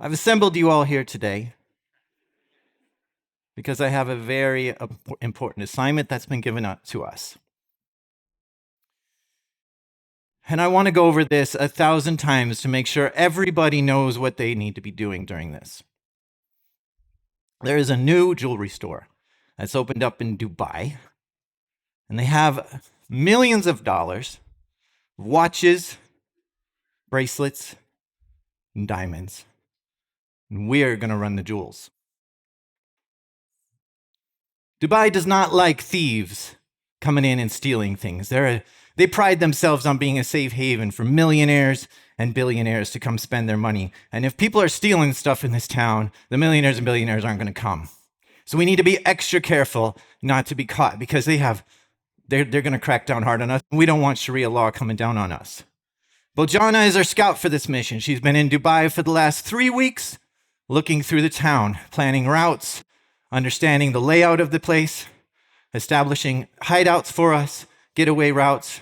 I've assembled you all here today because I have a very important assignment that's been given up to us. And I want to go over this 1,000 times to make sure everybody knows what they need to be doing during this. There is a new jewelry store that's opened up in Dubai, and they have millions of dollars, watches, bracelets, and diamonds. And we're going to run the jewels. Dubai does not like thieves coming in and stealing things. They pride themselves on being a safe haven for millionaires and billionaires to come spend their money. And if people are stealing stuff in this town, the millionaires and billionaires aren't going to come. So we need to be extra careful not to be caught because they're going to crack down hard on us. We don't want Sharia law coming down on us. Bojana is our scout for this mission. She's been in Dubai for the last 3 weeks, looking through the town, planning routes, understanding the layout of the place, establishing hideouts for us, getaway routes.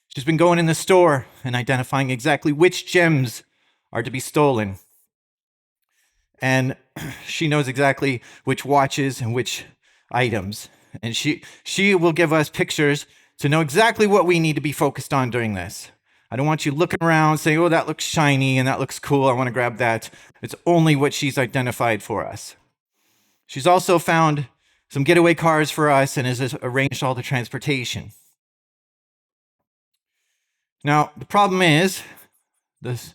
She's been going in the store and identifying exactly which gems are to be stolen. And she knows exactly which watches and which items. And she will give us pictures to know exactly what we need to be focused on during this. I don't want you looking around saying, oh, that looks shiny and that looks cool, I want to grab that. It's only what she's identified for us. She's also found some getaway cars for us and has arranged all the transportation. Now, the problem is, this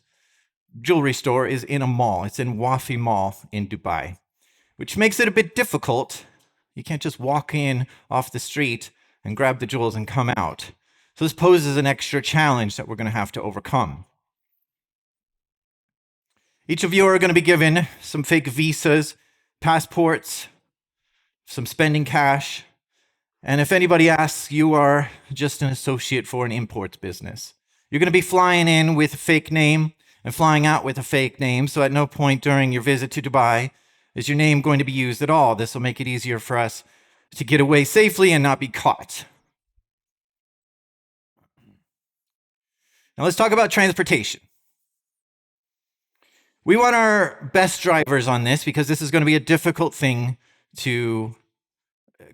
jewelry store is in a mall. It's in Wafi Mall in Dubai, which makes it a bit difficult. You can't just walk in off the street and grab the jewels and come out. So this poses an extra challenge that we're going to have to overcome. Each of you are going to be given some fake visas, passports, some spending cash, and if anybody asks, you are just an associate for an imports business. You're going to be flying in with a fake name and flying out with a fake name, so at no point during your visit to Dubai is your name going to be used at all. This will make it easier for us to get away safely and not be caught. Now let's talk about transportation. We want our best drivers on this because this is going to be a difficult thing to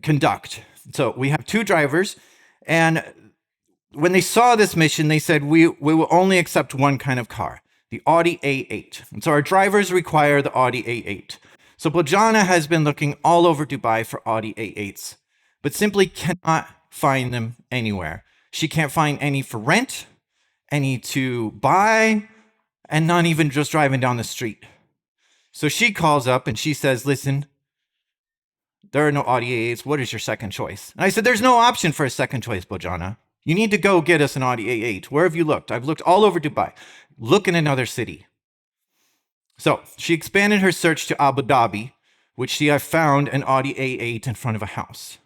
conduct. So we have 2 drivers, and when they saw this mission, they said, we will only accept one kind of car, the Audi A8. And so our drivers require the Audi A8. So Bojana has been looking all over Dubai for Audi A8s, but simply cannot find them anywhere. She can't find any for rent, any to buy, and not even just driving down the street. So she calls up and she says, listen, there are no Audi A8s. What is your second choice? And I said, there's no option for a second choice, Bojana. You need to go get us an Audi A8. Where have you looked? I've looked all over Dubai. Look in another city. So she expanded her search to Abu Dhabi, which she had found an Audi A8 in front of a house.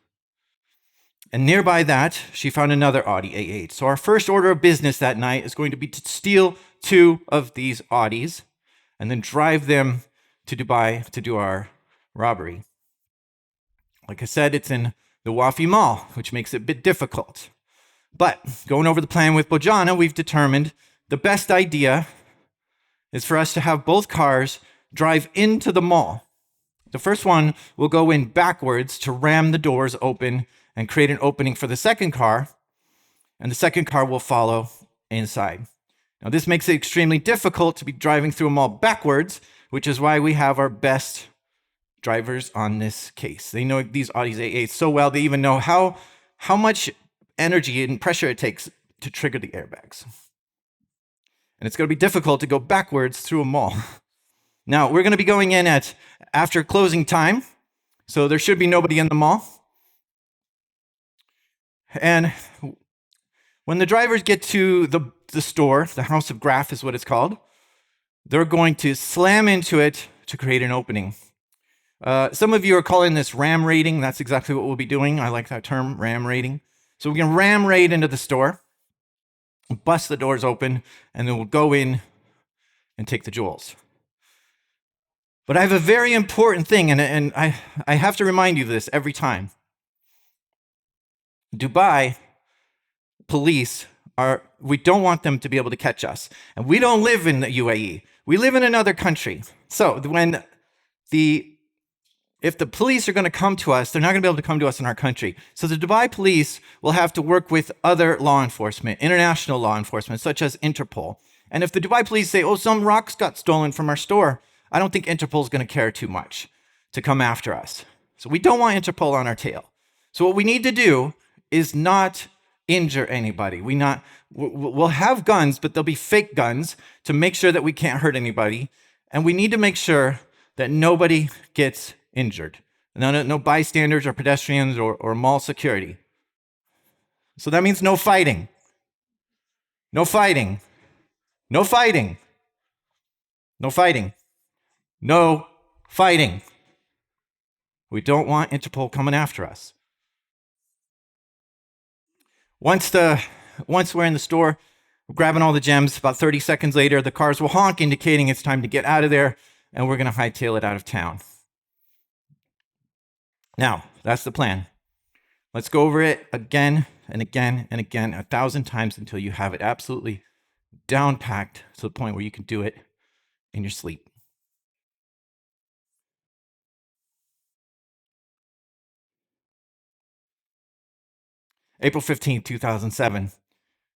And nearby that, she found another Audi A8. So our first order of business that night is going to be to steal 2 of these Audis and then drive them to Dubai to do our robbery. Like I said, it's in the Wafi Mall, which makes it a bit difficult. But going over the plan with Bojana, we've determined the best idea is for us to have both cars drive into the mall. The first one will go in backwards to ram the doors open and create an opening for the second car, and the second car will follow inside. Now, this makes it extremely difficult to be driving through a mall backwards, which is why we have our best drivers on this case. They know these Audis A8 so well, they even know how much energy and pressure it takes to trigger the airbags. And it's going to be difficult to go backwards through a mall. Now, we're going to be going in after closing time, so there should be nobody in the mall. And when the drivers get to the store, the House of Graph is what it's called, they're going to slam into it to create an opening. Some of you are calling this ram raiding. That's exactly what we'll be doing. I like that term, ram raiding. So we're going to ram raid into the store, bust the doors open, and then we'll go in and take the jewels. But I have a very important thing, and I have to remind you of this every time. Dubai police we don't want them to be able to catch us. And we don't live in the UAE. We live in another country. So if the police are going to come to us, they're not going to be able to come to us in our country. So the Dubai police will have to work with other law enforcement, international law enforcement, such as Interpol. And if the Dubai police say, oh, some rocks got stolen from our store, I don't think Interpol is going to care too much to come after us. So we don't want Interpol on our tail. So what we need to do is not injure anybody. We'll have guns, but they'll be fake guns to make sure that we can't hurt anybody. And we need to make sure that nobody gets injured. No bystanders or pedestrians or mall security. So that means no fighting. No fighting. No fighting. No fighting. No fighting. We don't want Interpol coming after us. Once we're in the store, we're grabbing all the gems. About 30 seconds later, the cars will honk, indicating it's time to get out of there, and we're going to hightail it out of town. Now, that's the plan. Let's go over it again and again and again, 1,000 times until you have it absolutely down packed to the point where you can do it in your sleep. April 15th, 2007.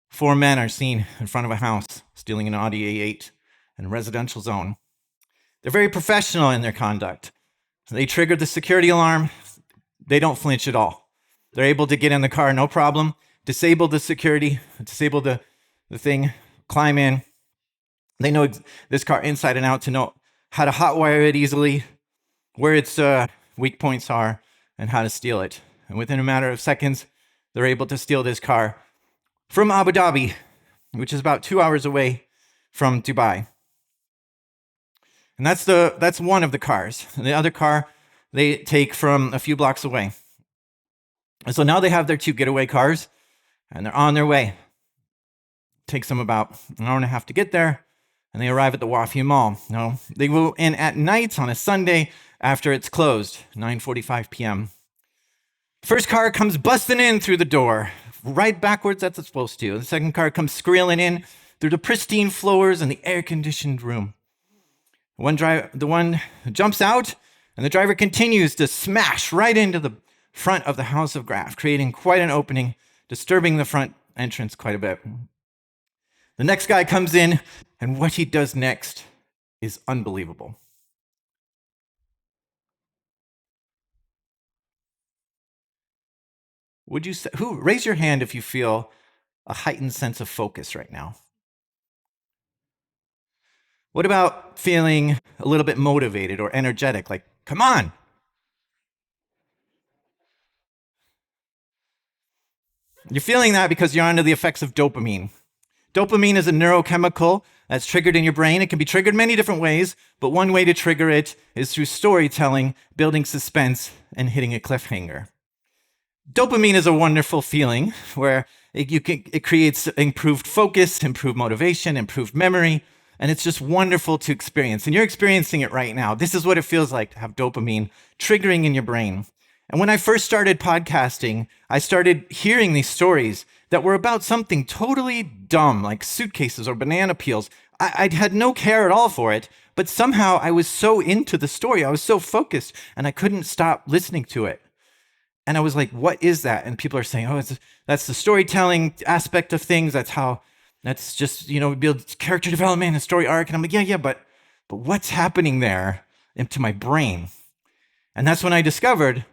4 men are seen in front of a house stealing an Audi A8 in a residential zone. They're very professional in their conduct. They triggered the security alarm. They don't flinch at all. They're able to get in the car, no problem, disable the security, disable the thing, climb in. They know this car inside and out to know how to hotwire it easily, where its weak points are, and how to steal it. And within a matter of seconds, they're able to steal this car from Abu Dhabi, which is about 2 hours away from Dubai. And that's one of the cars. And the other car they take from a few blocks away. And so now they have their 2 getaway cars, and they're on their way. It takes them about an hour and a half to get there, and they arrive at the Wafi Mall. No, they go in at night on a Sunday after it's closed, 9:45 p.m. First car comes busting in through the door, right backwards as it's supposed to. The second car comes squealing in through the pristine floors and the air-conditioned room. The one jumps out, and the driver continues to smash right into the front of the house of Graf, creating quite an opening, disturbing the front entrance quite a bit. The next guy comes in, and what he does next is unbelievable. Would you say, raise your hand if you feel a heightened sense of focus right now? What about feeling a little bit motivated or energetic, like, come on? You're feeling that because you're under the effects of dopamine. Dopamine is a neurochemical that's triggered in your brain. It can be triggered many different ways, but one way to trigger it is through storytelling, building suspense, and hitting a cliffhanger. Dopamine is a wonderful feeling where it creates improved focus, improved motivation, improved memory, and it's just wonderful to experience. And you're experiencing it right now. This is what it feels like to have dopamine triggering in your brain. And when I first started podcasting, I started hearing these stories that were about something totally dumb, like suitcases or banana peels. I had no care at all for it, but somehow I was so into the story. I was so focused, and I couldn't stop listening to it. And I was like, what is that? And people are saying, oh, that's the storytelling aspect of things. That's just, build character development and story arc. And I'm like, yeah, but what's happening there into my brain? And that's when I discovered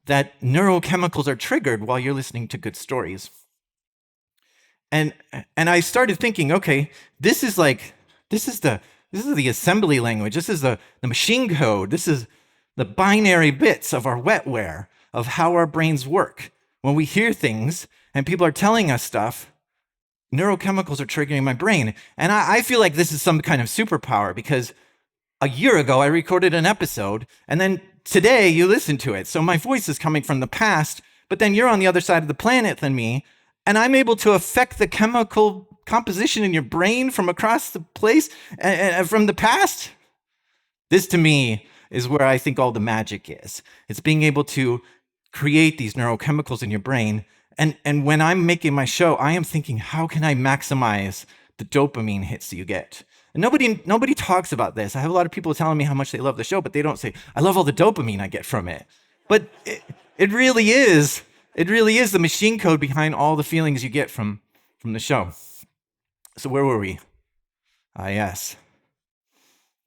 that neurochemicals are triggered while you're listening to good stories. And I started thinking, okay, this is the assembly language. This is the machine code. This is the binary bits of our wetware of how our brains work. When we hear things and people are telling us stuff, neurochemicals are triggering my brain. And I feel like this is some kind of superpower because a year ago I recorded an episode and then today you listen to it. So my voice is coming from the past, but then you're on the other side of the planet than me, and I'm able to affect the chemical composition in your brain from across the place and from the past. This to me is where I think all the magic is. It's being able to create these neurochemicals in your brain. And when I'm making my show, I am thinking, how can I maximize the dopamine hits you get. And nobody talks about this. I have a lot of people telling me how much they love the show, but they don't say, I love all the dopamine I get from it. But it really is the machine code behind all the feelings you get from the show. So where were we? Yes.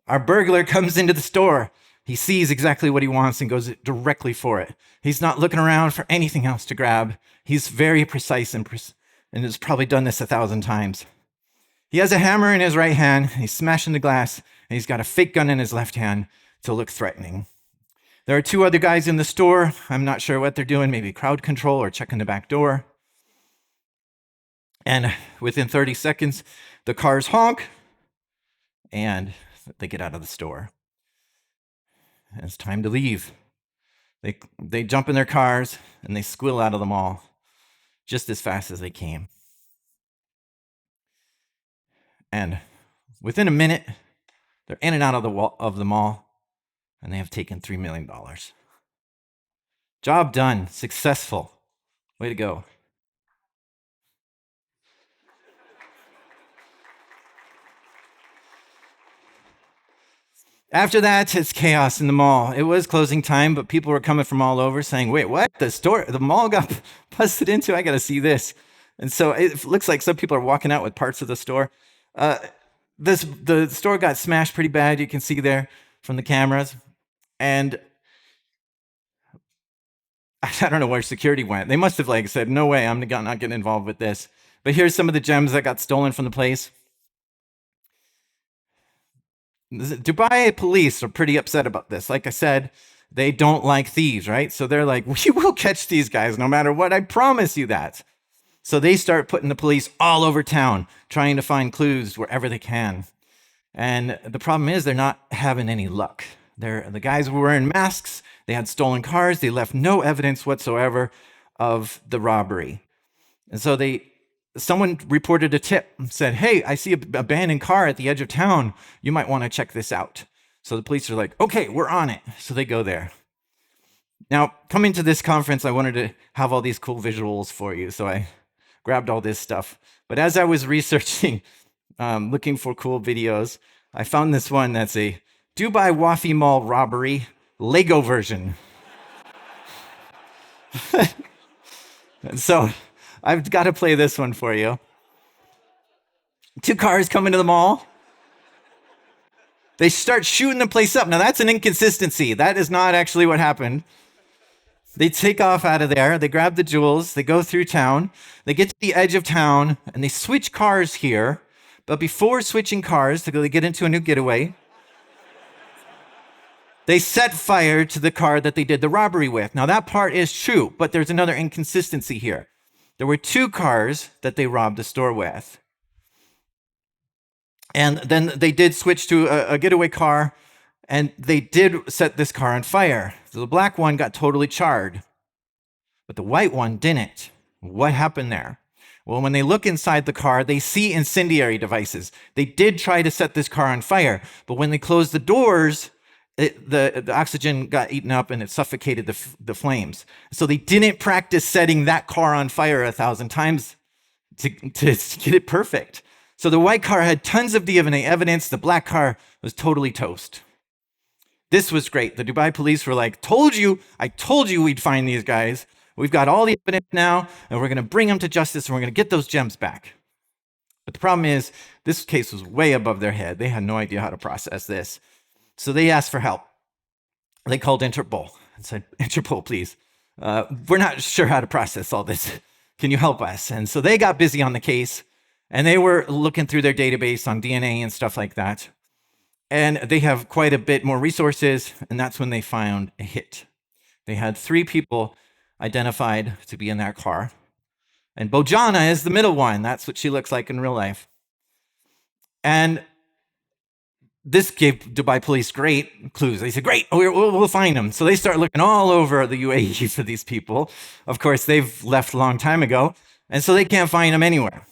Our burglar comes into the store. He sees exactly what he wants and goes directly for it. He's not looking around for anything else to grab. He's very precise and has probably done this 1,000 times. He has a hammer in his right hand. He's smashing the glass, and he's got a fake gun in his left hand to look threatening. There are 2 other guys in the store. I'm not sure what they're doing, maybe crowd control or checking the back door. And within 30 seconds, the cars honk, and they get out of the store. And it's time to leave. They jump in their cars, and they squeal out of the mall just as fast as they came. And within a minute, they're in and out of the mall, and they have taken $3 million. Job done. Successful. Way to go. After that, it's chaos in the mall. It was closing time, but people were coming from all over saying, wait, what? The mall got busted into? I got to see this. And so it looks like some people are walking out with parts of the store. The store got smashed pretty bad. You can see there from the cameras. And I don't know where security went. They must have said, no way, I'm not getting involved with this. But here's some of the gems that got stolen from the place. Dubai police are pretty upset about this. Like I said, they don't like thieves, right? So they're like, we will catch these guys no matter what. I promise you that. So they start putting the police all over town, trying to find clues wherever they can. And the problem is they're not having any luck. The guys were wearing masks. They had stolen cars. They left no evidence whatsoever of the robbery. And so someone reported a tip and said, hey, I see an abandoned car at the edge of town. You might want to check this out. So the police are like, okay, we're on it. So they go there. Now, coming to this conference, I wanted to have all these cool visuals for you. So I grabbed all this stuff. But as I was researching, looking for cool videos, I found this one that's a Dubai Wafi Mall robbery Lego version. And so I've got to play this one for you. 2 cars come into the mall. They start shooting the place up. Now, that's an inconsistency. That is not actually what happened. They take off out of there. They grab the jewels. They go through town. They get to the edge of town, and they switch cars here. But before switching cars to get into a new getaway, they set fire to the car that they did the robbery with. Now, that part is true, but there's another inconsistency here. There were 2 cars that they robbed the store with. And then they did switch to a getaway car, and they did set this car on fire. So the black one got totally charred, but the white one didn't. What happened there? Well, when they look inside the car, they see incendiary devices. They did try to set this car on fire, but when they closed the doors, the oxygen got eaten up and it suffocated the flames. So they didn't practice setting that car on fire 1,000 times to get it perfect. So the white car had tons of DNA evidence. The black car was totally toast. This was great. The Dubai police were like, I told you we'd find these guys. We've got all the evidence now, and we're going to bring them to justice, and we're going to get those gems back. But the problem is, this case was way above their head. They had no idea how to process this. So they asked for help. They called Interpol and said, Interpol, please, we're not sure how to process all this. Can you help us? And so they got busy on the case, and they were looking through their database on DNA and stuff like that. And they have quite a bit more resources, and that's when they found a hit. They had 3 people identified to be in that car. And Bojana is the middle one. That's what she looks like in real life. And this gave Dubai police great clues. They said, great, we'll find them. So they start looking all over the UAE for these people. Of course, they've left a long time ago, and so they can't find them anywhere.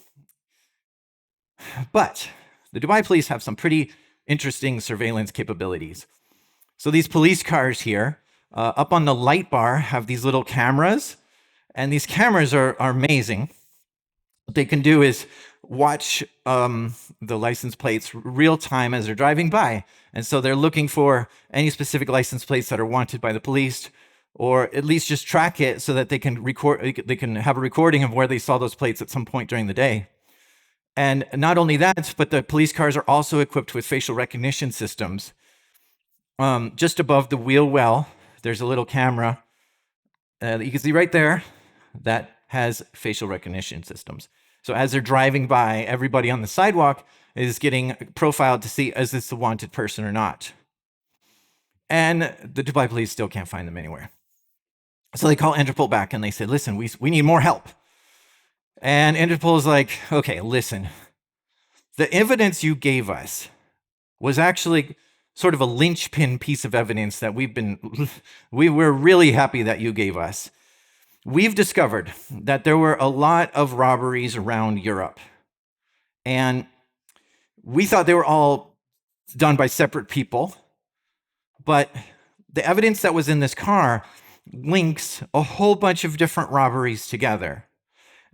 But the Dubai police have some pretty interesting surveillance capabilities. So these police cars here, up on the light bar, have these little cameras, and these cameras are amazing. What they can do is, watch the license plates real time as they're driving by. And so they're looking for any specific license plates that are wanted by the police, or at least just track it so that they can have a recording of where they saw those plates at some point during the day. And not only that, but the police cars are also equipped with facial recognition systems. Just above the wheel well, there's a little camera that you can see right there that has facial recognition systems. So as they're driving by, everybody on the sidewalk is getting profiled to see, is this a wanted person or not? And the Dubai police still can't find them anywhere. So they call Interpol back and they say, listen, we need more help. And Interpol is like, okay, listen, the evidence you gave us was actually sort of a linchpin piece of evidence that we were really happy that you gave us. We've discovered that there were a lot of robberies around Europe, and we thought they were all done by separate people, but the evidence that was in this car links a whole bunch of different robberies together.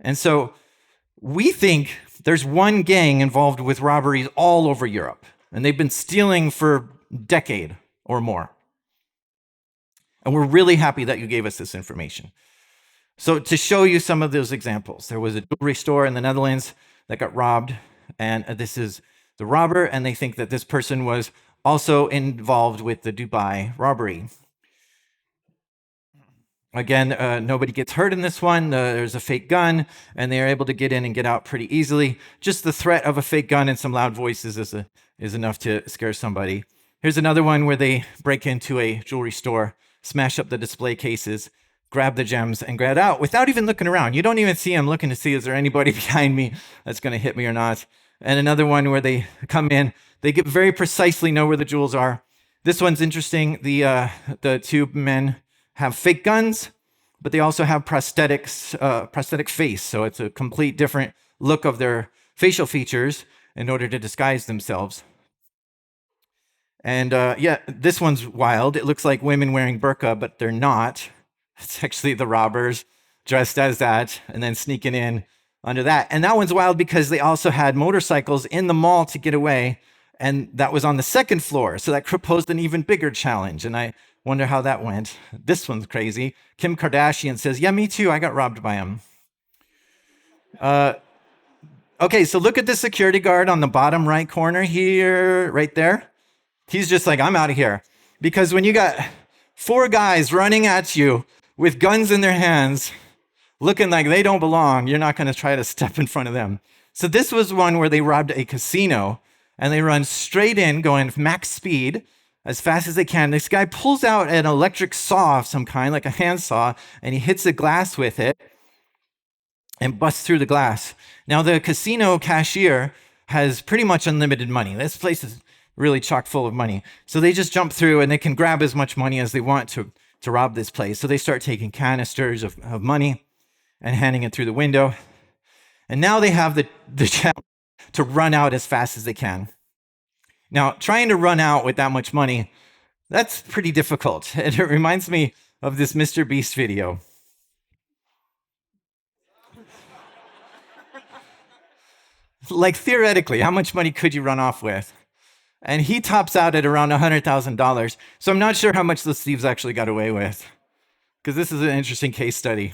And so we think there's one gang involved with robberies all over Europe, and they've been stealing for a decade or more. And we're really happy that you gave us this information. So to show you some of those examples, there was a jewelry store in the Netherlands that got robbed, and this is the robber, and they think that this person was also involved with the Dubai robbery. Again, nobody gets hurt in this one. There's a fake gun, and they're able to get in and get out pretty easily. Just the threat of a fake gun and some loud voices is enough to scare somebody. Here's another one where they break into a jewelry store, smash up the display cases, grab the gems, and get out without even looking around. You don't even see them looking to see, is there anybody behind me that's going to hit me or not? And another one where they come in, they get very precisely know where the jewels are. This one's interesting. The two men have fake guns, but they also have prosthetic face. So it's a complete different look of their facial features in order to disguise themselves. And yeah, this one's wild. It looks like women wearing burqa, but they're not. It's actually the robbers dressed as that and then sneaking in under that. And that one's wild because they also had motorcycles in the mall to get away. And that was on the second floor. So that posed an even bigger challenge. And I wonder how that went. This one's crazy. Kim Kardashian says, yeah, me too. I got robbed by him. Okay, so look at the security guard on the bottom right corner here, right there. He's just like, I'm out of here. Because when you got 4 guys running at you with guns in their hands, looking like they don't belong, you're not going to try to step in front of them. So this was one where they robbed a casino, and they run straight in, going max speed, as fast as they can. This guy pulls out an electric saw of some kind, like a handsaw, and he hits the glass with it and busts through the glass. Now, the casino cashier has pretty much unlimited money. This place is really chock full of money. So they just jump through, and they can grab as much money as they want to rob this place. So they start taking canisters of money and handing it through the window. And now they have the chance to run out as fast as they can. Now, trying to run out with that much money, that's pretty difficult. And it reminds me of this Mr. Beast video. Like, theoretically, how much money could you run off with? And he tops out at around $100,000. So I'm not sure how much those thieves actually got away with, because this is an interesting case study.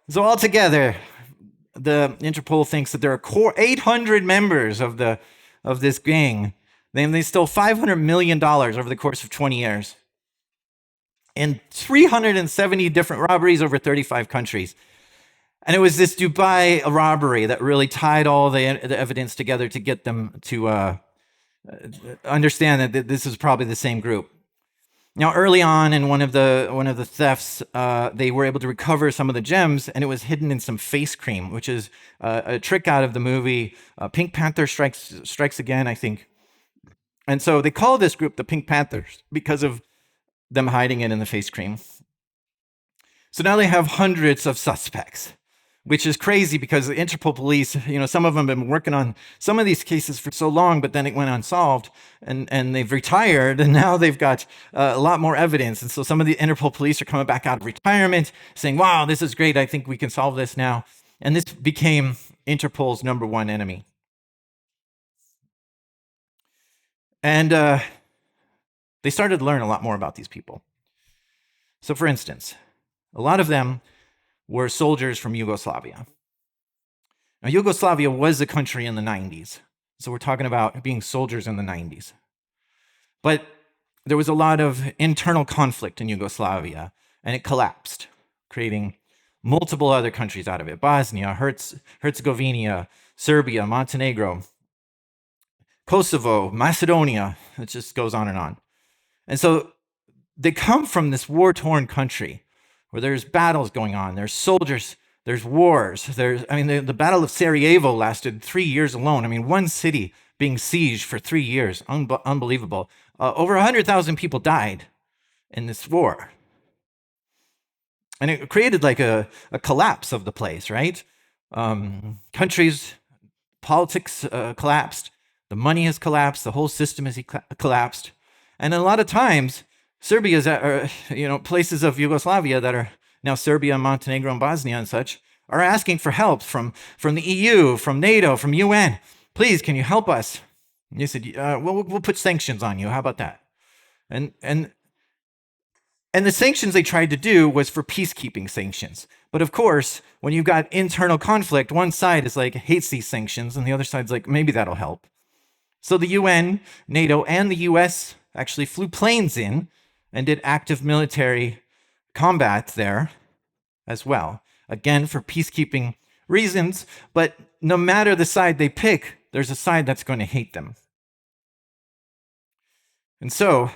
So altogether, the Interpol thinks that there are 800 members of this gang. They stole $500 million over the course of 20 years. In 370 different robberies over 35 countries. And it was this Dubai robbery that really tied all the evidence together to get them to understand that this is probably the same group. Now, early on in one of the thefts, they were able to recover some of the gems, and it was hidden in some face cream, which is a trick out of the movie Pink Panther Strikes Again, I think. And so they call this group the Pink Panthers because of them hiding it in the face cream. So now they have hundreds of suspects, which is crazy because the Interpol police, some of them have been working on some of these cases for so long, but then it went unsolved, and they've retired, and now they've got a lot more evidence. And so some of the Interpol police are coming back out of retirement saying, wow, this is great. I think we can solve this now. And this became Interpol's #1 enemy. And they started to learn a lot more about these people. So for instance, a lot of them were soldiers from Yugoslavia. Now, Yugoslavia was a country in the 90s. So we're talking about being soldiers in the 90s. But there was a lot of internal conflict in Yugoslavia, and it collapsed, creating multiple other countries out of it. Bosnia, Herzegovina, Serbia, Montenegro, Kosovo, Macedonia. It just goes on. And so they come from this war-torn country where there's battles going on, there's soldiers, there's wars. The Battle of Sarajevo lasted 3 years alone. One city being sieged for 3 years, unbelievable. Over 100,000 people died in this war. And it created like a collapse of the place, right? Countries, politics collapsed, the money has collapsed, the whole system has collapsed. And a lot of times, Serbia's, places of Yugoslavia that are now Serbia, Montenegro, and Bosnia and such, are asking for help from the EU, from NATO, from UN. Please, can you help us? And you said, we'll put sanctions on you. How about that? And the sanctions they tried to do was for peacekeeping sanctions. But of course, when you've got internal conflict, one side is like, hates these sanctions, and the other side's like, maybe that'll help. So the UN, NATO, and the US actually flew planes in and did active military combat there as well. Again, for peacekeeping reasons, but no matter the side they pick, there's a side that's going to hate them. And so,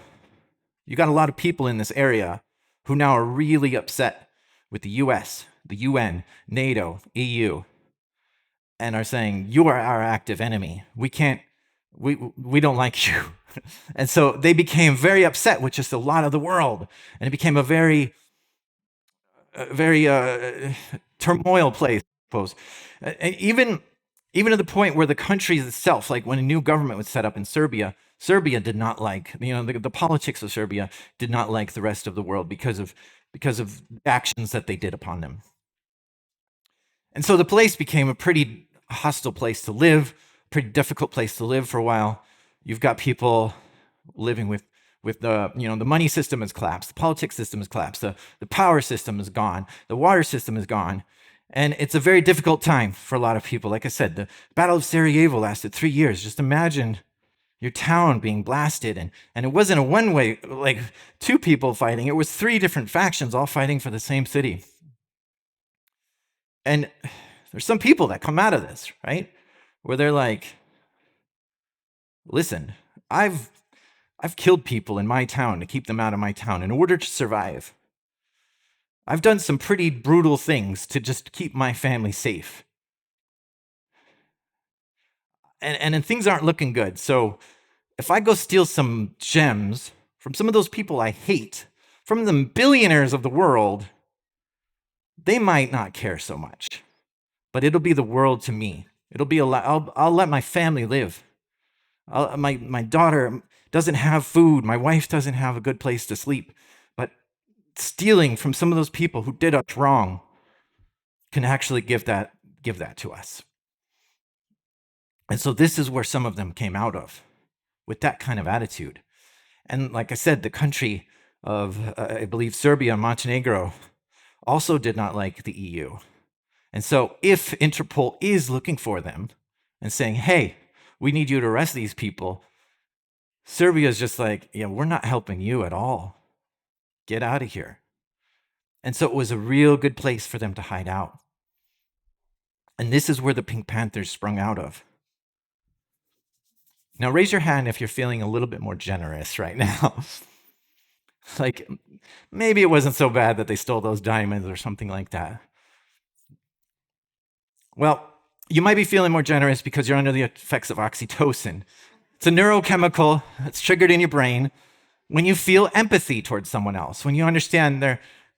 you got a lot of people in this area who now are really upset with the US, the UN, NATO, EU, and are saying, you are our active enemy. We don't like you. And so they became very upset with just a lot of the world. And it became a very turmoil place, I suppose. Even to the point where the country itself, like when a new government was set up in Serbia did not like, the politics of Serbia did not like the rest of the world because of actions that they did upon them. And so the place became a pretty hostile place to live, pretty difficult place to live for a while. You've got people living with the, the money system has collapsed, the politics system has collapsed, the power system is gone, the water system is gone. And it's a very difficult time for a lot of people. Like I said, the Battle of Sarajevo lasted 3 years. Just imagine your town being blasted. And it wasn't a one-way, like two people fighting. It was 3 different factions all fighting for the same city. And there's some people that come out of this, right? Where they're like, listen, I've killed people in my town to keep them out of my town in order to survive. I've done some pretty brutal things to just keep my family safe. And things aren't looking good. So if I go steal some gems from some of those people I hate, from the billionaires of the world, they might not care so much. But it'll be the world to me. It'll be I'll let my family live. My daughter doesn't have food. My wife doesn't have a good place to sleep. But stealing from some of those people who did us wrong can actually give that to us. And so this is where some of them came out of, with that kind of attitude. And like I said, the country of, I believe, Serbia and Montenegro also did not like the EU. And so if Interpol is looking for them and saying, hey, we need you to arrest these people, Serbia is just like, yeah, we're not helping you at all. Get out of here. And so it was a real good place for them to hide out. And this is where the Pink Panthers sprung out of. Now, raise your hand if you're feeling a little bit more generous right now. Like, maybe it wasn't so bad that they stole those diamonds or something like that. Well, you might be feeling more generous because you're under the effects of oxytocin. It's a neurochemical that's triggered in your brain when you feel empathy towards someone else, when you understand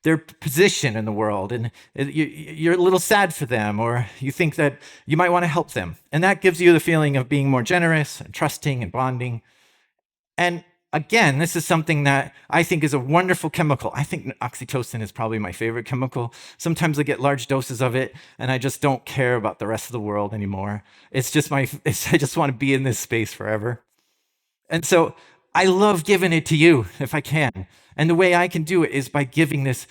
their position in the world, and you're a little sad for them, or you think that you might want to help them. And that gives you the feeling of being more generous and trusting and bonding. And again, this is something that I think is a wonderful chemical. I think oxytocin is probably my favorite chemical. Sometimes I get large doses of it, and I just don't care about the rest of the world anymore. I just want to be in this space forever. And so I love giving it to you if I can. And the way I can do it is by giving this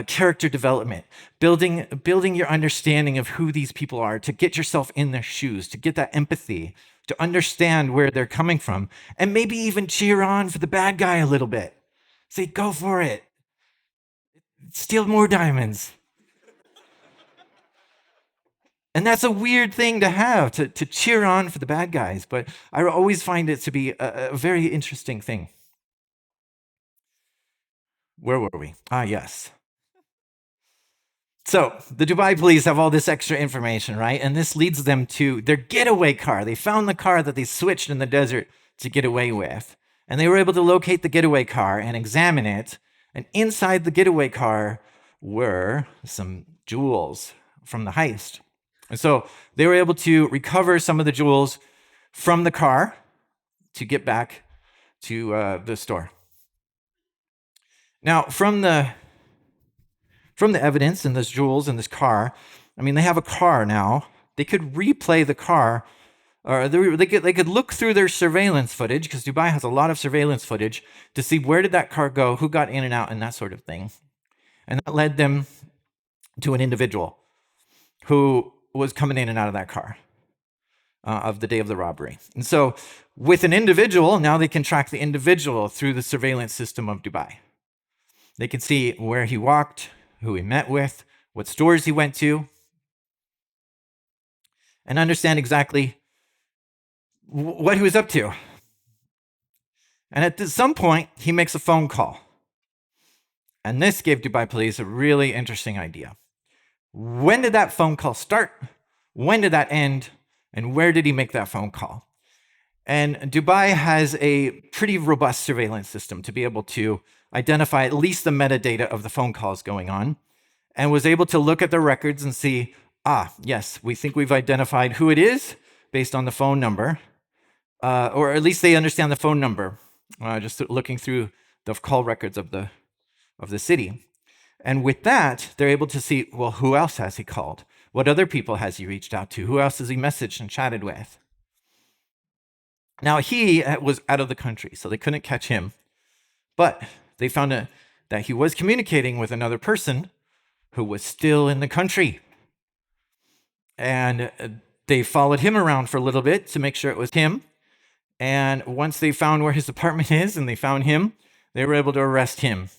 character development, building your understanding of who these people are, to get yourself in their shoes, to get that empathy, to understand where they're coming from, and maybe even cheer on for the bad guy a little bit. Say, go for it. Steal more diamonds. And that's a weird thing to have, to cheer on for the bad guys, but I always find it to be a very interesting thing. Where were we? Yes. So the Dubai police have all this extra information, right? And this leads them to their getaway car. They found the car that they switched in the desert to get away with. And they were able to locate the getaway car and examine it. And inside the getaway car were some jewels from the heist. And so they were able to recover some of the jewels from the car to get back to the store. Now, from the evidence and those jewels in this car, I mean, they have a car now. They could replay the car, or they could look through their surveillance footage, because Dubai has a lot of surveillance footage, to see where did that car go, who got in and out, and that sort of thing. And that led them to an individual who was coming in and out of that car of the day of the robbery. And so with an individual, now they can track the individual through the surveillance system of Dubai. They can see where he walked, who he met with, what stores he went to, and understand exactly what he was up to. And at some point, he makes a phone call. And this gave Dubai police a really interesting idea. When did that phone call start? When did that end? And where did he make that phone call? And Dubai has a pretty robust surveillance system to be able to identify at least the metadata of the phone calls going on, and was able to look at the records and see, yes, we think we've identified who it is based on the phone number, or at least they understand the phone number, just looking through the call records of the city. And with that, they're able to see, well, who else has he called? What other people has he reached out to? Who else has he messaged and chatted with? Now, he was out of the country, so they couldn't catch him. But they found that he was communicating with another person who was still in the country. And they followed him around for a little bit to make sure it was him. And once they found where his apartment is and they found him, they were able to arrest him.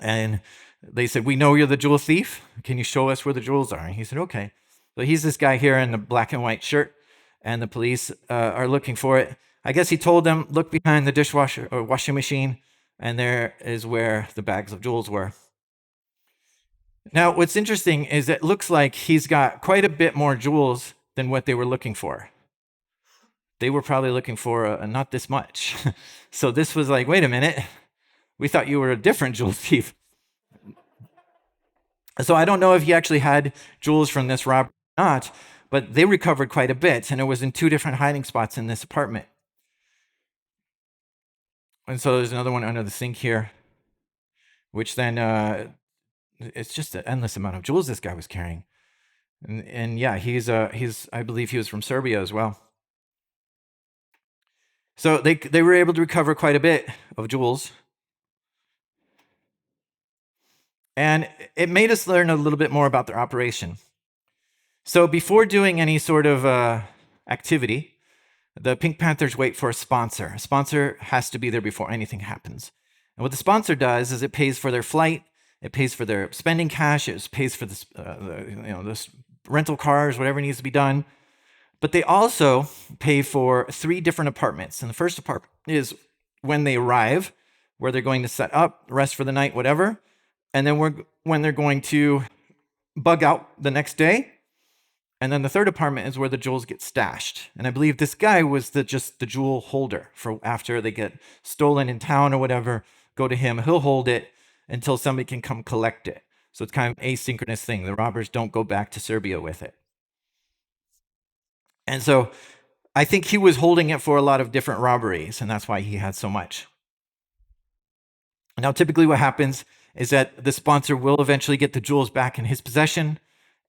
And they said, we know you're the jewel thief. Can you show us where the jewels are? And he said, okay. So he's this guy here in the black and white shirt, and the police are looking for it. I guess he told them, look behind the dishwasher or washing machine, and there is where the bags of jewels were. Now, what's interesting is it looks like he's got quite a bit more jewels than what they were looking for. They were probably looking for not this much. So this was like, wait a minute, we thought you were a different jewel thief. So I don't know if he actually had jewels from this robbery or not, but they recovered quite a bit, and it was in 2 different hiding spots in this apartment. And so there's another one under the sink here, which then it's just an endless amount of jewels this guy was carrying. And yeah, he's I believe he was from Serbia as well. So they were able to recover quite a bit of jewels. And it made us learn a little bit more about their operation. So before doing any sort of activity, the Pink Panthers wait for a sponsor. A sponsor has to be there before anything happens. And what the sponsor does is it pays for their flight, it pays for their spending cash, it pays for the rental cars, whatever needs to be done. But they also pay for 3 different apartments. And the first apartment is when they arrive, where they're going to set up, rest for the night, whatever. And then when they're going to bug out the next day. And then the third apartment is where the jewels get stashed. And I believe this guy was just the jewel holder for after they get stolen in town or whatever, go to him, he'll hold it. until somebody can come collect it. So it's kind of an asynchronous thing. The robbers don't go back to Serbia with it. And so I think he was holding it for a lot of different robberies, and that's why he had so much. Now, typically what happens is that the sponsor will eventually get the jewels back in his possession,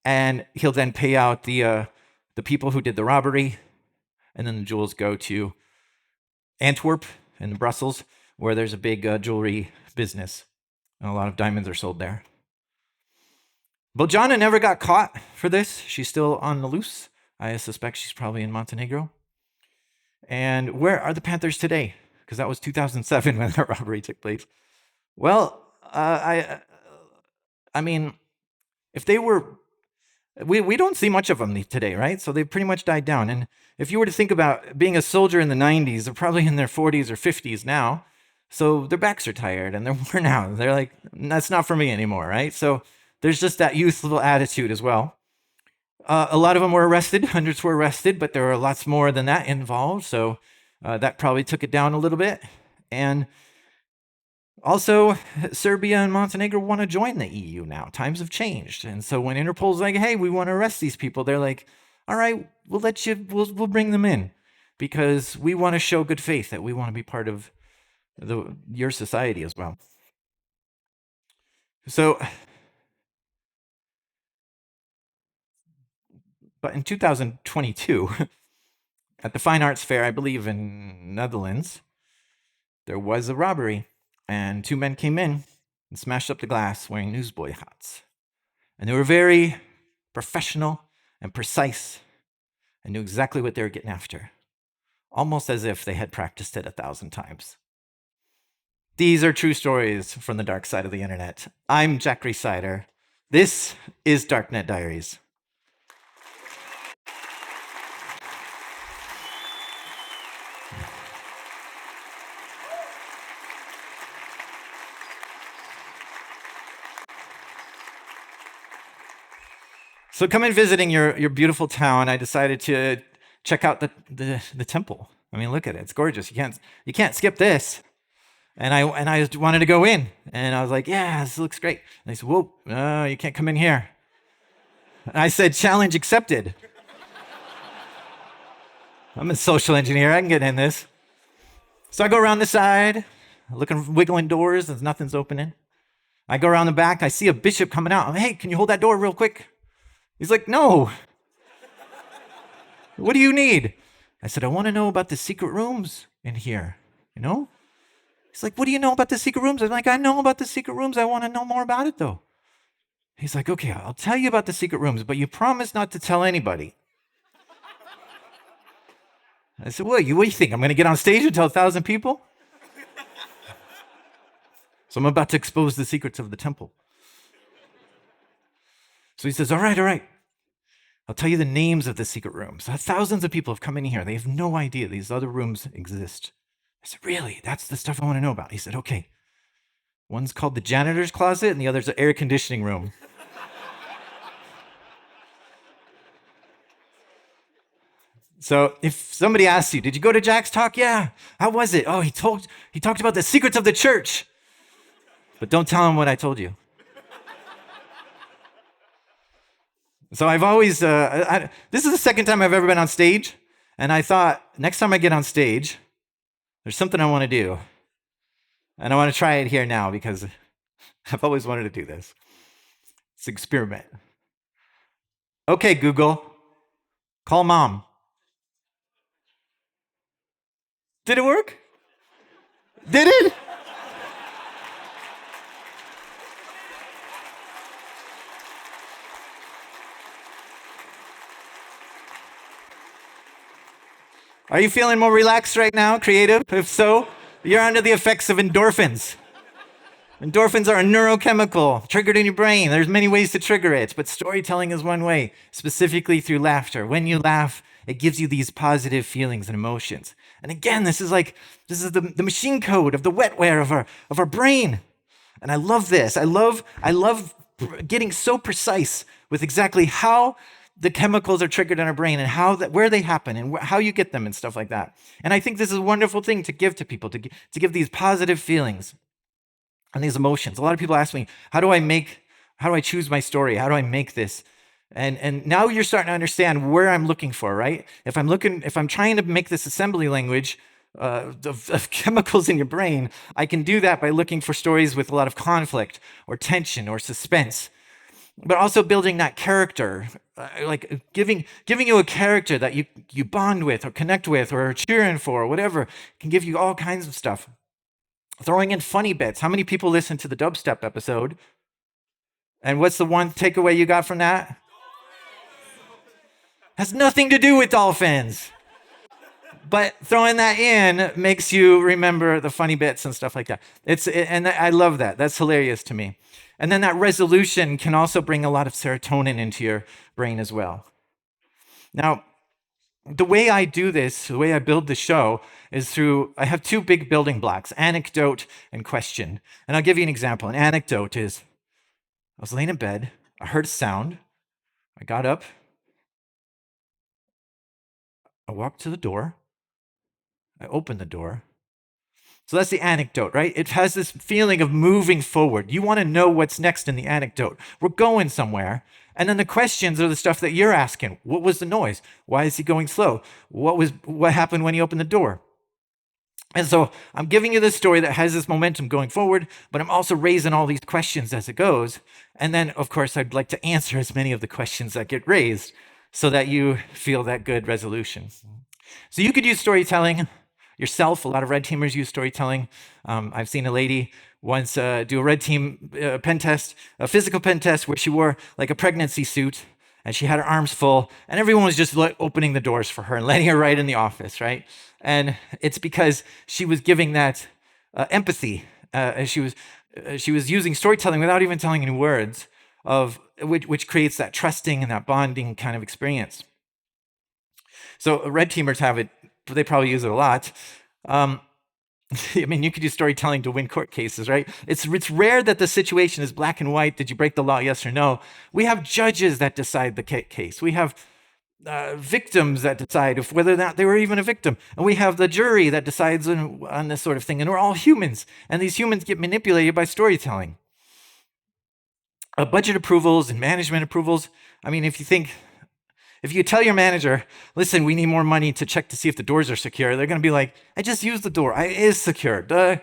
and he'll then pay out the people who did the robbery, and then the jewels go to Antwerp in Brussels, where there's a big jewelry business, and a lot of diamonds are sold there. Bojana never got caught for this. She's still on the loose. I suspect she's probably in Montenegro. And where are the Panthers today? Because that was 2007 when that robbery took place. Well, I mean, if they were, we don't see much of them today, right? So they've pretty much died down. And if you were to think about being a soldier in the 90s, they're probably in their 40s or 50s now. So their backs are tired and they're worn out. They're like, that's not for me anymore, right? So there's just that youthful attitude as well. A lot of them were arrested, hundreds were arrested, but there were lots more than that involved. So that probably took it down a little bit. And also, Serbia and Montenegro want to join the EU now. Times have changed. And so when Interpol's like, hey, we want to arrest these people, they're like, all right, we'll bring them in because we want to show good faith that we want to be part of your society as well. So, but in 2022, at the Fine Arts Fair, I believe in Netherlands, there was a robbery. And two men came in and smashed up the glass wearing newsboy hats. And they were very professional and precise and knew exactly what they were getting after, almost as if they had practiced it 1,000 times. These are true stories from the dark side of the internet. I'm Jack Rhysider. This is Darknet Diaries. So come in visiting your beautiful town. I decided to check out the temple. I mean, look at it. It's gorgeous. You can't skip this. And I just wanted to go in. And I was like, yeah, this looks great. And they said, whoa, no, you can't come in here. And I said, challenge accepted. I'm a social engineer. I can get in this. So I go around the side, wiggling doors, and nothing's opening. I go around the back. I see a bishop coming out. I'm like, hey, can you hold that door real quick? He's like, no. What do you need? I said, I want to know about the secret rooms in here, you know? He's like, what do you know about the secret rooms? I'm like, I know about the secret rooms. I want to know more about it, though. He's like, okay, I'll tell you about the secret rooms, but you promise not to tell anybody. I said, what do you think? I'm going to get on stage and tell 1,000 people? So I'm about to expose the secrets of the temple. So he says, all right. I'll tell you the names of the secret rooms. Thousands of people have come in here. They have no idea these other rooms exist. I said, really? That's the stuff I want to know about. He said, okay. One's called the janitor's closet and the other's the air conditioning room. So if somebody asks you, did you go to Jack's talk? Yeah. How was it? Oh, he talked about the secrets of the church. But don't tell him what I told you. So I've always, this is the second time I've ever been on stage. And I thought, next time I get on stage, there's something I want to do. And I want to try it here now because I've always wanted to do this. It's an experiment. Okay, Google, call mom. Did it work? Did it? Are you feeling more relaxed right now, creative? If so, you're under the effects of endorphins. Endorphins are a neurochemical triggered in your brain. There's many ways to trigger it, but storytelling is one way, specifically through laughter. When you laugh, it gives you these positive feelings and emotions. And again, this is the machine code of the wetware of our brain. And I love this. I love getting so precise with exactly how the chemicals are triggered in our brain and where they happen and how you get them and stuff like that. And I think this is a wonderful thing to give to people, to give these positive feelings. and these emotions. A lot of people ask me, how do I choose my story? How do I make this? And now you're starting to understand where I'm looking for, right? If I'm trying to make this assembly language of chemicals in your brain, I can do that by looking for stories with a lot of conflict or tension or suspense, but also building that character, like giving you a character that you bond with or connect with or are cheering for or whatever, can give you all kinds of stuff. Throwing in funny bits. How many people listened to the dubstep episode? And what's the one takeaway you got from that? Has nothing to do with dolphins. But throwing that in makes you remember the funny bits and stuff like that. And I love that. That's hilarious to me. And then that resolution can also bring a lot of serotonin into your brain as well. Now, the way I do this, the way I build the show, is I have two big building blocks, anecdote and question. And I'll give you an example. An anecdote is, I was laying in bed, I heard a sound, I got up, I walked to the door, I opened the door. So that's the anecdote, right? It has this feeling of moving forward. You want to know what's next in the anecdote. We're going somewhere. And then the questions are the stuff that you're asking. What was the noise? Why is he going slow? What happened when he opened the door? And so I'm giving you this story that has this momentum going forward, but I'm also raising all these questions as it goes. And then, of course, I'd like to answer as many of the questions that get raised so that you feel that good resolution. So you could use storytelling yourself. A lot of red teamers use storytelling. I've seen a lady once do a red team pen test, a physical pen test, where she wore like a pregnancy suit and she had her arms full, and everyone was just opening the doors for her and letting her right in the office, right? And it's because she was giving that empathy. She was using storytelling without even telling any words, which creates that trusting and that bonding kind of experience. So red teamers have it. They probably use it a lot. I mean, you could use storytelling to win court cases, right? It's rare that the situation is black and white. Did you break the law? Yes or no? We have judges that decide the case. We have victims that decide whether or not they were even a victim. And we have the jury that decides on this sort of thing. And we're all humans. And these humans get manipulated by storytelling. Budget approvals and management approvals. I mean, if you tell your manager, listen, we need more money to check to see if the doors are secure, they're going to be like, I just used the door. It is secure. Duh.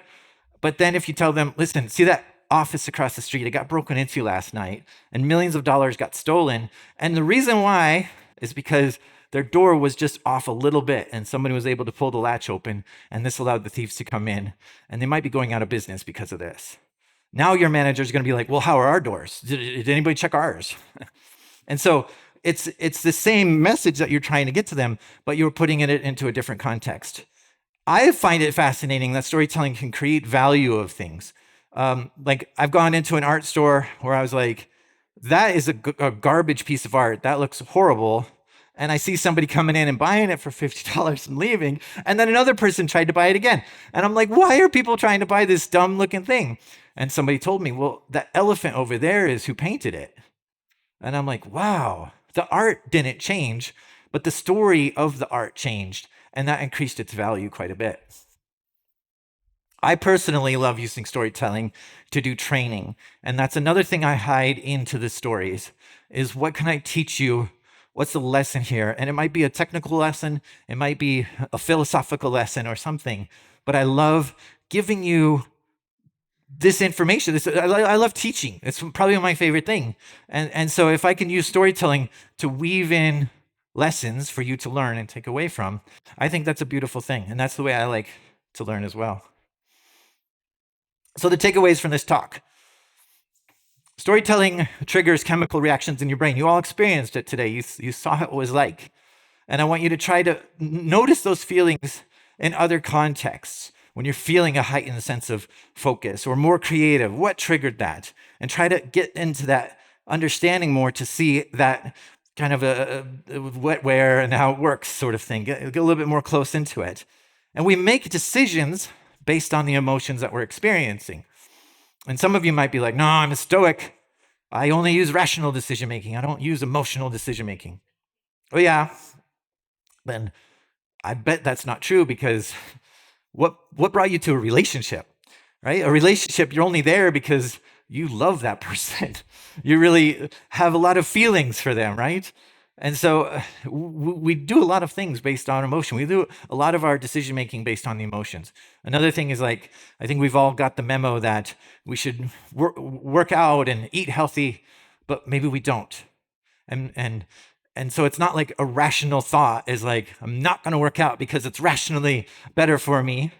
But then if you tell them, listen, see that office across the street? It got broken into last night and millions of dollars got stolen. And the reason why is because their door was just off a little bit and somebody was able to pull the latch open, and this allowed the thieves to come in, and they might be going out of business because of this. Now your manager is going to be like, well, how are our doors? Did anybody check ours? And so it's the same message that you're trying to get to them, but you're putting it into a different context. I find it fascinating that storytelling can create value of things. Like I've gone into an art store where I was like, that is a garbage piece of art. That looks horrible. And I see somebody coming in and buying it for $50 and leaving. And then another person tried to buy it again. And I'm like, why are people trying to buy this dumb looking thing? And somebody told me, well, that elephant over there is who painted it. And I'm like, wow, the art didn't change, but the story of the art changed. And that increased its value quite a bit. I personally love using storytelling to do training. And that's another thing I hide into the stories is what can I teach you? What's the lesson here? And it might be a technical lesson. It might be a philosophical lesson or something. But I love giving you this information. I love teaching. It's probably my favorite thing. And so if I can use storytelling to weave in lessons for you to learn and take away from, I think that's a beautiful thing. And that's the way I like to learn as well. So the takeaways from this talk. Storytelling triggers chemical reactions in your brain. You all experienced it today. You saw what it was like. And I want you to try to notice those feelings in other contexts. When you're feeling a heightened sense of focus or more creative, what triggered that? And try to get into that understanding more to see that kind of a wetware and how it works sort of thing. Get a little bit more close into it. And we make decisions based on the emotions that we're experiencing. And some of you might be like, no, I'm a stoic. I only use rational decision making. I don't use emotional decision making. Oh yeah, then I bet that's not true, because what brought you to a relationship? right? A relationship, you're only there because you love that person. You really have a lot of feelings for them, right? And so we do a lot of things based on emotion. We do a lot of our decision making based on the emotions. Another thing is like, I think we've all got the memo that we should work out and eat healthy, but maybe we don't. And so it's not like a rational thought is like, I'm not going to work out because it's rationally better for me.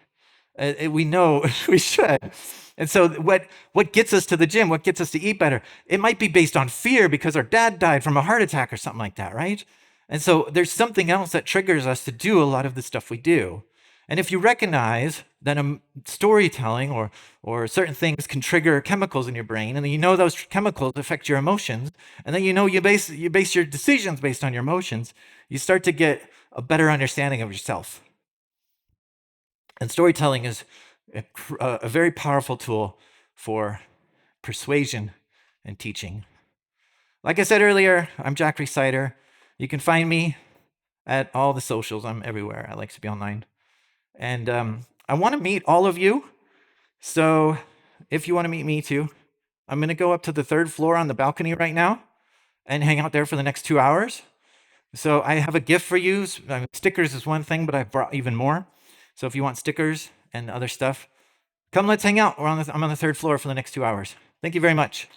We know we should. And so what gets us to the gym, what gets us to eat better, it might be based on fear because our dad died from a heart attack or something like that, right? And so there's something else that triggers us to do a lot of the stuff we do. And if you recognize that storytelling or certain things can trigger chemicals in your brain, and then you know those chemicals affect your emotions, and then you know you base your decisions based on your emotions, you start to get a better understanding of yourself. And storytelling is a very powerful tool for persuasion and teaching. Like I said earlier, I'm Jack Rhysider. You can find me at all the socials. I'm everywhere. I like to be online. And I want to meet all of you. So if you want to meet me too, I'm going to go up to the 3rd floor on the balcony right now and hang out there for the next 2 hours. So I have a gift for you. Stickers is one thing, but I've brought even more. So if you want stickers and other stuff, come let's hang out. I'm on the 3rd floor for the next 2 hours. Thank you very much.